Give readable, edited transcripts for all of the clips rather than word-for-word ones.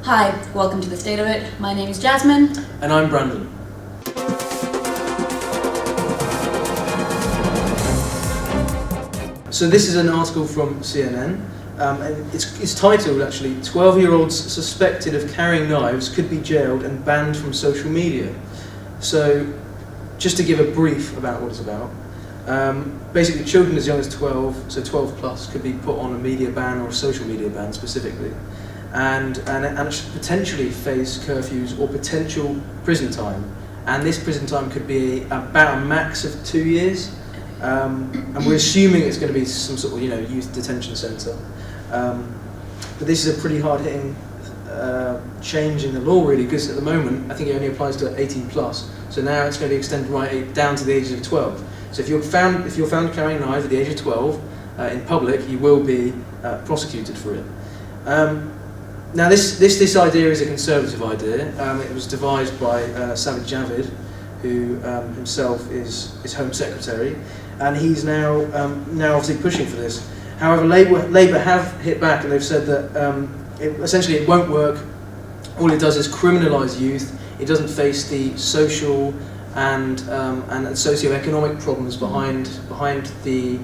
Hi, welcome to The State of It. My name is Jasmine. And I'm Brandon. So this is an article from CNN, and it's titled actually, 12-year-olds suspected of carrying knives could be jailed and banned from social media. So just to give a brief about what it's about, basically children as young as 12, so 12 plus, could be put on a media ban or a social media ban specifically, and should potentially face curfews or potential prison time. And this prison time could be about a max of 2 years. And we're assuming it's going to be some sort of youth detention centre. But this is a pretty hard-hitting change in the law, really, because at the moment I think it only applies to 18 plus. So now it's going to be extended right down to the age of 12. So if you're found carrying a knife at the age of 12 in public, you will be prosecuted for it. Now this idea is a conservative idea. It was devised by Sajid Javid, who himself is Home Secretary, and he's now obviously pushing for this. However, Labour have hit back and they've said that essentially it won't work. All it does is criminalise youth. It doesn't face the social and socio-economic problems behind the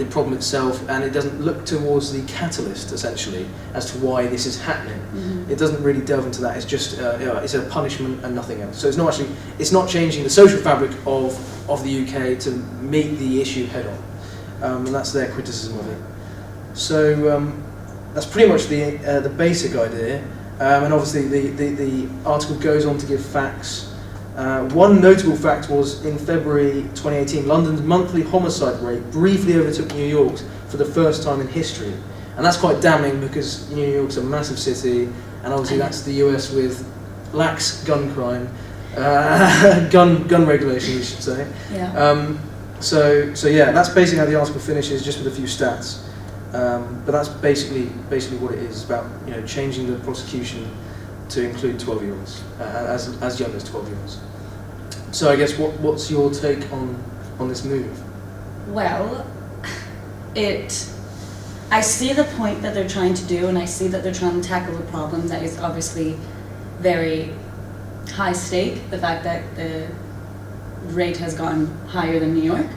problem itself, and it doesn't look towards the catalyst essentially as to why this is happening. Mm-hmm. It doesn't really delve into that. It's just it's a punishment and nothing else. So it's not changing the social fabric of the UK to meet the issue head on, and that's their criticism of it. So that's pretty much the basic idea, and obviously the article goes on to give facts. One notable fact was in February 2018, London's monthly homicide rate briefly overtook New York's for the first time in history. And that's quite damning because New York's a massive city, and obviously that's the US with lax gun crime, gun regulation, we should say. Yeah. So yeah, that's basically how the article finishes, just with a few stats. But that's basically what it is. It's about changing the prosecution to include 12-year-olds, as young as 12-year-olds. So I guess what's your take on this move? Well, I see the point that they're trying to do, and I see that they're trying to tackle a problem that is obviously very high stake, the fact that the rate has gone higher than New York.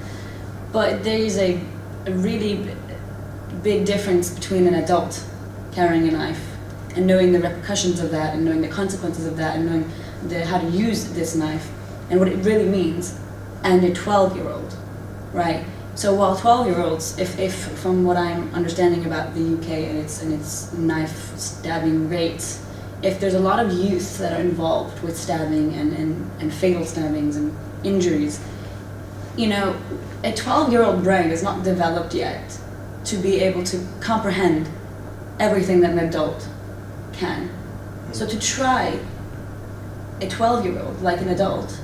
But there is a really big difference between an adult carrying a knife and knowing the repercussions of that, and knowing the consequences of that, and knowing how to use this knife, and what it really means, and a 12-year-old, right? So while 12-year-olds, if from what I'm understanding about the UK and its knife stabbing rates, if there's a lot of youth that are involved with stabbing and fatal stabbings and injuries, a 12-year-old brain is not developed yet to be able to comprehend everything that an adult can. So to try a 12-year-old like an adult,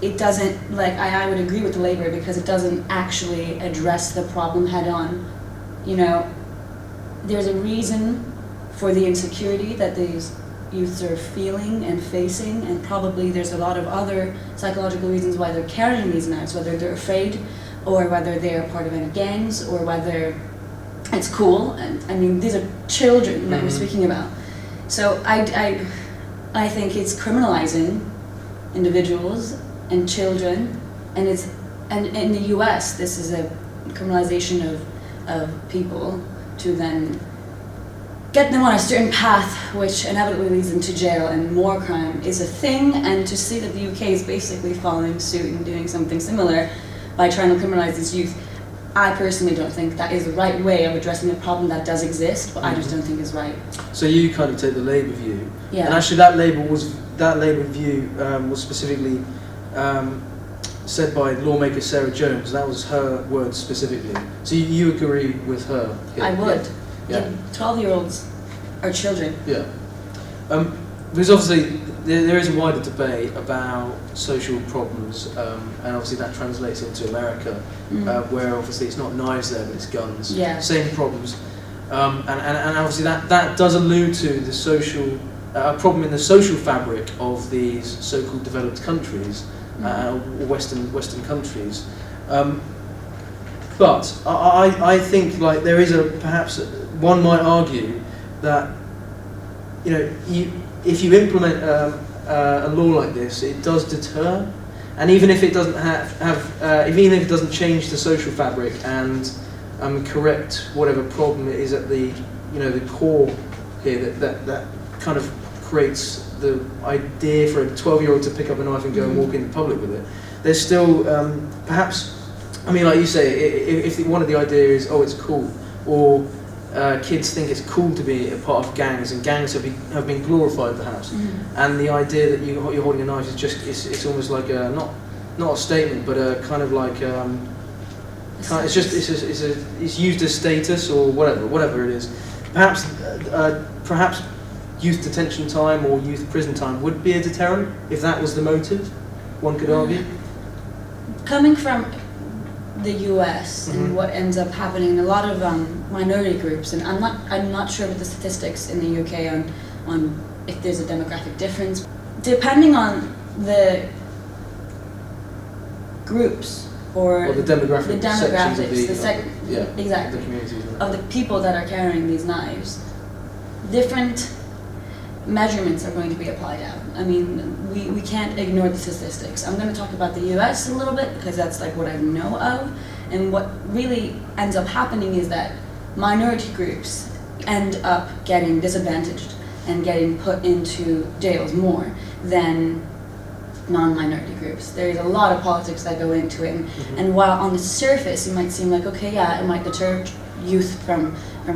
it doesn't, I would agree with Labour because it doesn't actually address the problem head on. There's a reason for the insecurity that these youths are feeling and facing, and probably there's a lot of other psychological reasons why they're carrying these knives, whether they're afraid, or whether they're part of any gangs, or whether it's cool. And I mean, these are children that we're speaking about. So I think it's criminalizing individuals and children, and in the US this is a criminalization of people to then get them on a certain path which inevitably leads them to jail, and more crime is a thing. And to see that the UK is basically following suit and doing something similar by trying to criminalize these youth, I personally don't think that is the right way of addressing a problem that does exist, but I just don't think is right. So you kind of take the Labour view, yeah. And actually that Labour view was specifically said by lawmaker Sarah Jones. That was her words specifically. So you agree with her? I would. Yeah. 12-year-olds are children. Yeah. Because obviously there is a wider debate about social problems, and obviously that translates into America, where obviously it's not knives there, but it's guns. Yeah. Same problems, and obviously that does allude to the social problem in the social fabric of these so-called developed countries, Western countries. But I think there is perhaps one might argue that if you implement a law like this, it does deter, and even if it doesn't even if it doesn't change the social fabric and correct whatever problem it is at the core here, that kind of creates the idea for a 12-year-old to pick up a knife and go and walk into public with it. There's still perhaps, I mean, like you say, if one of the idea is, oh, it's cool, or kids think it's cool to be a part of gangs, and gangs have been glorified perhaps, and the idea that you're holding a knife is just it's almost like a not a statement, but a kind of like it's used as status or whatever it is. Perhaps youth detention time or youth prison time would be a deterrent if that was the motive. One could argue. Coming from the US and what ends up happening in a lot of minority groups, and I'm not sure with the statistics in the UK on if there's a demographic difference. Depending on the groups or the demographics, exactly, the communities of the people that are carrying these knives, different measurements are going to be applied out. I mean, we can't ignore the statistics. I'm going to talk about the US a little bit because that's like what I know of, and what really ends up happening is that minority groups end up getting disadvantaged and getting put into jails more than non-minority groups. There's a lot of politics that go into it, and while on the surface it might seem like, okay, yeah, it might deter youth from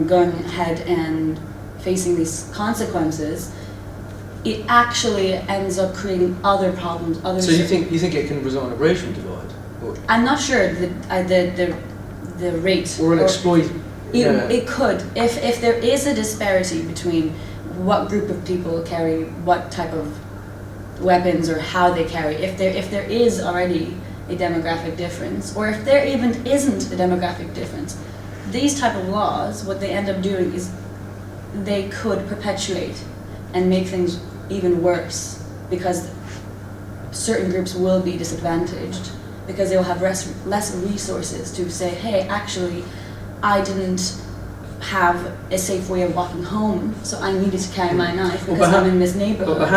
going ahead and facing these consequences, it actually ends up creating other problems. So you think it can result in a racial divide? Or? I'm not sure the rate. Or an exploit. It could, if there is a disparity between what group of people carry what type of weapons or how they carry. If there is already a demographic difference, or if there even isn't a demographic difference, these type of laws, what they end up doing is they could perpetuate and make things even worse, because certain groups will be disadvantaged because they'll have less resources to say, hey, actually, I didn't have a safe way of walking home, so I needed to carry my knife because I'm in this neighborhood. But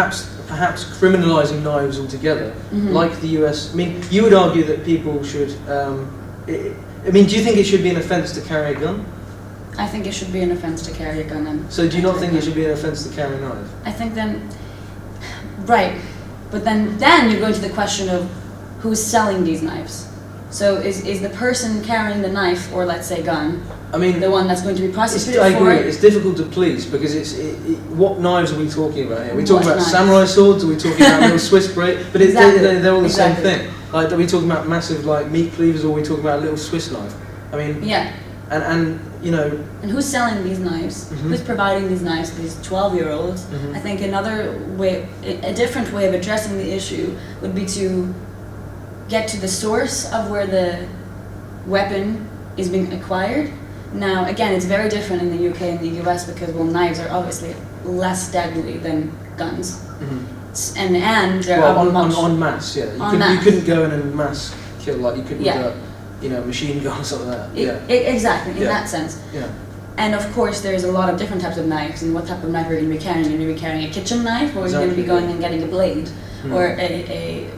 perhaps criminalising knives altogether, like the US. I mean, you would argue that people should. Do you think it should be an offence to carry a gun? I think it should be an offence to carry a gun. So do you not think it should be an offence to carry a knife? I think then, right, but then you go into the question of who's selling these knives. So is the person carrying the knife, or let's say gun, I mean, the one that's going to be prosecuted I agree. for it? It's difficult to police because what knives are we talking about here? Are we talking about knives? Samurai swords? Are we talking about little Swiss blade? But they're all the same Exactly. thing. Like, are we talking about massive like meat cleavers, or are we talking about a little Swiss knife? I mean, Yeah. and And who's selling these knives? Who's providing these knives to these 12-year-olds? I think another way, a different way of addressing the issue would be to get to the source of where the weapon is being acquired. Now, again, it's very different in the UK and the US because, well, knives are obviously less deadly than guns. And they're en masse, yeah. You couldn't go in and mass kill like you could with a machine gun or something like that. Exactly, in that sense. Yeah. And of course, there's a lot of different types of knives, and what type of knife are you going to be carrying? You're going to be carrying a kitchen knife, or you're going to be going and getting a blade, or a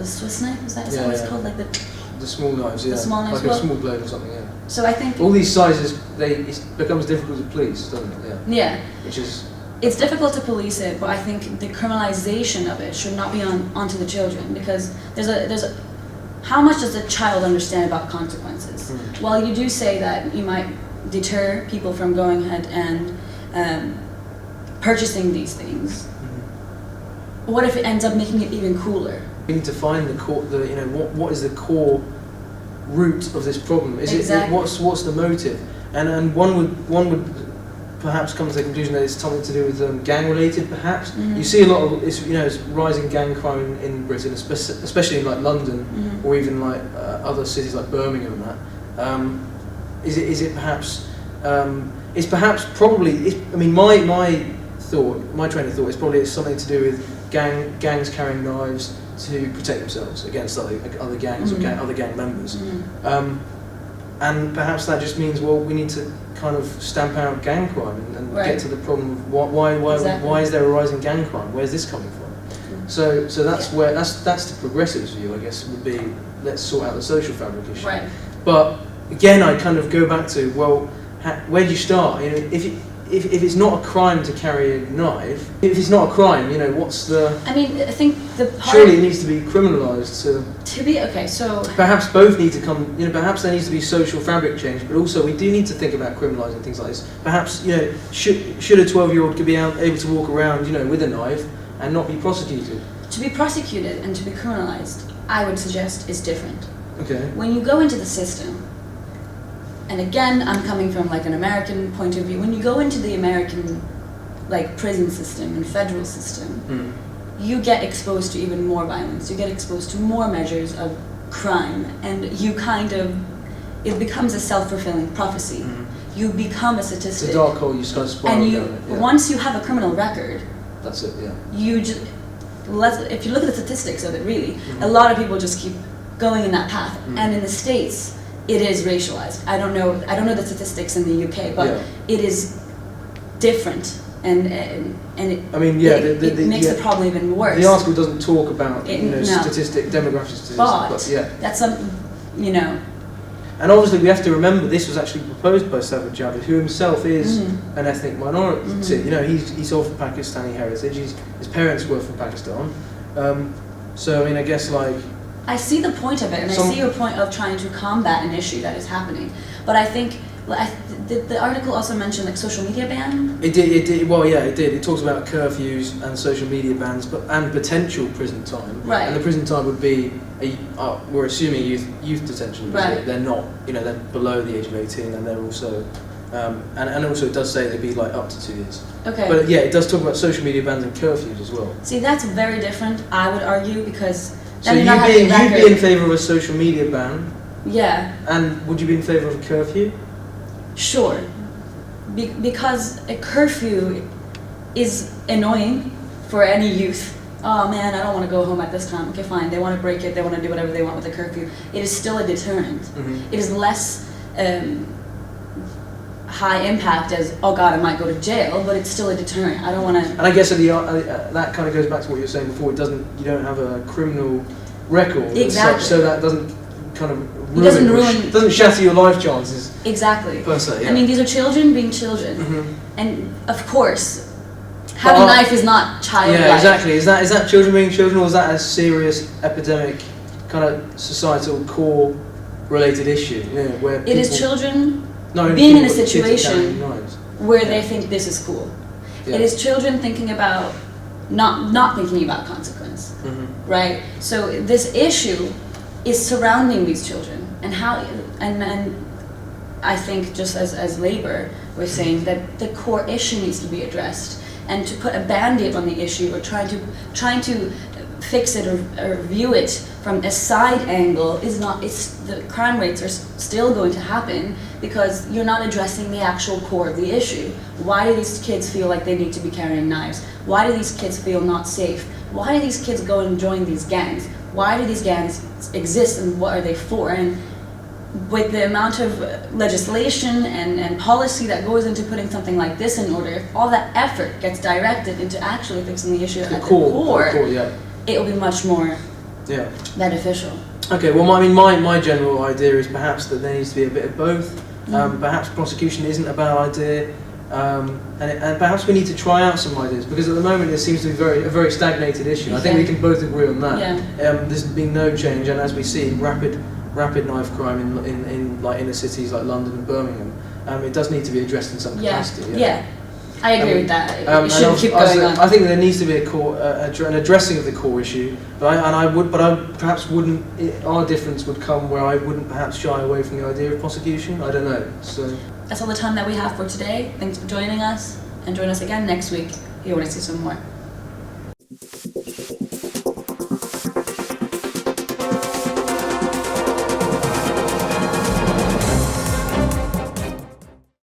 Swiss knife. Is that what it's called? Like the small knives, yeah. The small knives, like a small blade or something, yeah. So I think all these sizes, it becomes difficult to police, doesn't it? Yeah. Yeah. Which is. It's difficult to police it, but I think the criminalization of it should not be onto the children, because there's a how much does a child understand about consequences? While you do say that you might deter people from going ahead and purchasing these things, what if it ends up making it even cooler? We need to find what is the core root of this problem? Is Exactly. what's the motive? And one would perhaps come to the conclusion that it's something to do with gang related. Perhaps you see a lot of it's rising gang crime in Britain, especially in like London or even like other cities like Birmingham and that. Is it perhaps? It's perhaps probably. My train of thought is probably it's something to do with gangs carrying knives to protect themselves against other gangs or other gang members. and perhaps that just means, well, we need to kind of stamp out gang crime and Right. get to the problem of why Exactly. is there a rise in gang crime? Where's this coming from? So that's where that's the progressives' view, I guess, would be, let's sort out the social fabric issue. Right. But again, I kind of go back to, well, where do you start? You know, if it's not a crime to carry a knife, if it's not a crime, you know, what's the? I mean, I think the part Surely it needs to be criminalised to be okay. So perhaps both need to come, you know, perhaps there needs to be social fabric change, but also we do need to think about criminalising things like this. Perhaps, you know, should a 12-year-old be able to walk around, you know, with a knife and not be prosecuted? to be prosecuted and to be criminalized, I would suggest is different. Okay. When you go into the system, and again, I'm coming from like an American point of view, when you go into the American like prison system and federal system, you get exposed to even more violence, you get exposed to more measures of crime, and you kind of, it becomes a self-fulfilling prophecy. You become a It's statistic. a dark hole, you start spiraling And you, down it. Yeah. once you have a criminal record, That's it, yeah. you just, if you look at the statistics of it really, a lot of people just keep going in that path. And in the States, it is racialized. I don't know the statistics in the UK, but Yeah. it is different, and it, I mean, yeah, it makes the problem even worse. The article doesn't talk about No. demographic statistics, But but yeah. that's something, you know. And obviously we have to remember this was actually proposed by Sajid Javid, who himself is an ethnic minority. You know, he's of Pakistani heritage. His parents were from Pakistan. So I mean, I guess like I see the point of it, and I see your point of trying to combat an issue that is happening. But I think the article also mentioned like social media ban. it did. Well, yeah, it did. It talks about curfews and social media bans, and potential prison time. Right. And the prison time would be we're assuming youth detention. Because Right. they're not. You know, they're below the age of 18, and they're also. And also it does say they'd be like up to 2 years. Okay. But yeah, it does talk about social media bans and curfews as well. See, that's very different, I would argue, because So then you'd you're not having a be in record. favour of a social media ban, Yeah, and would you be in favour of a curfew? sure. Because a curfew is annoying for any youth. Oh man, I don't want to go home at this time. Okay, fine. They want to break it. They want to do whatever they want with the curfew. It is still a deterrent. It is less high impact as, oh god, I might go to jail, but it's still a deterrent. I don't want to. And I guess that kind of goes back to what you were saying before. You don't have a criminal record as Exactly. such, so that doesn't kind of It doesn't shatter your life chances Exactly. per se. Yeah. I mean, these are children being children, and of course, But having a knife is not childlike. yeah, exactly. Is that children being children, or is that a serious epidemic, kind of societal core related issue? You know, where It is people- children not only being in a people, but kids are situation carrying knives. where they think this is cool. Yeah. It is children thinking about not thinking about consequence, right? So this issue is surrounding these children, and how and I think just as Labour, we're saying that the core issue needs to be addressed, and to put a band-aid on the issue or trying to fix it or view it from a side angle is not. The crime rates are still going to happen because you're not addressing the actual core of the issue. Why do these kids feel like they need to be carrying knives? Why do these kids feel not safe? Why do these kids go and join these gangs? Why do these gangs exist, and what are they for? And with the amount of legislation and policy that goes into putting something like this in order, if all that effort gets directed into actually fixing the issue at the core, yeah. it will be much more Yeah. beneficial. Okay, well, I mean, my general idea is perhaps that there needs to be a bit of both. Perhaps prosecution isn't a bad idea, and perhaps we need to try out some ideas, because at the moment it seems to be a very stagnated issue. I think we can both agree on that. Yeah. There's been no change, and as we see, rapid knife crime in like inner cities like London and Birmingham, it does need to be addressed in some capacity. Yeah. I agree with that. It And shouldn't keep going on. I think there needs to be an addressing of the core issue, but I perhaps wouldn't. Our difference would come where I wouldn't perhaps shy away from the idea of prosecution. I don't know. So That's all the time that we have for today. Thanks for joining us, and join us again next week if you want to see some more.